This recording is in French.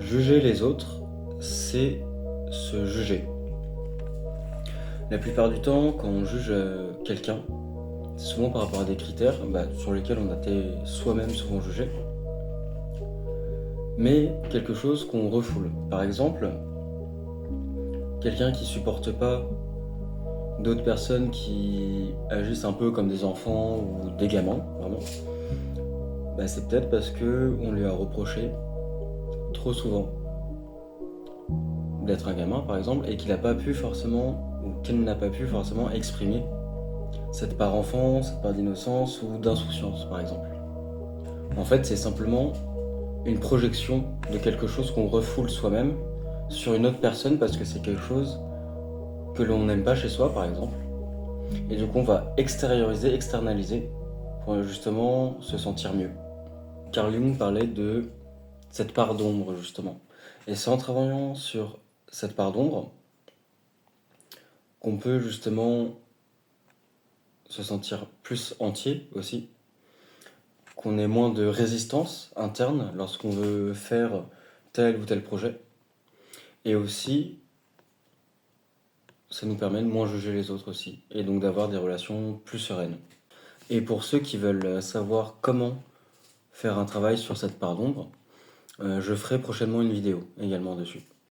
Juger les autres, c'est se juger. La plupart du temps, quand on juge quelqu'un, c'est souvent par rapport à des critères sur lesquels on a été soi-même souvent jugé, mais quelque chose qu'on refoule. Par exemple, quelqu'un qui supporte pas d'autres personnes qui agissent un peu comme des enfants ou des gamins, vraiment, c'est peut-être parce qu'on lui a reproché trop souvent d'être un gamin, par exemple, et qu'il n'a pas pu forcément, ou qu'elle n'a pas pu forcément exprimer cette part enfant, cette part d'innocence ou d'insouciance, par exemple. En fait, c'est simplement une projection de quelque chose qu'on refoule soi-même sur une autre personne parce que c'est quelque chose que l'on n'aime pas chez soi, par exemple. Et du coup, on va extérioriser, externaliser pour justement se sentir mieux. Carl Jung parlait de cette part d'ombre, justement. Et c'est en travaillant sur cette part d'ombre qu'on peut justement se sentir plus entier aussi, qu'on ait moins de résistance interne lorsqu'on veut faire tel ou tel projet. Et aussi, ça nous permet de moins juger les autres aussi, et donc d'avoir des relations plus sereines. Et pour ceux qui veulent savoir comment faire un travail sur cette part d'ombre, je ferai prochainement une vidéo également dessus.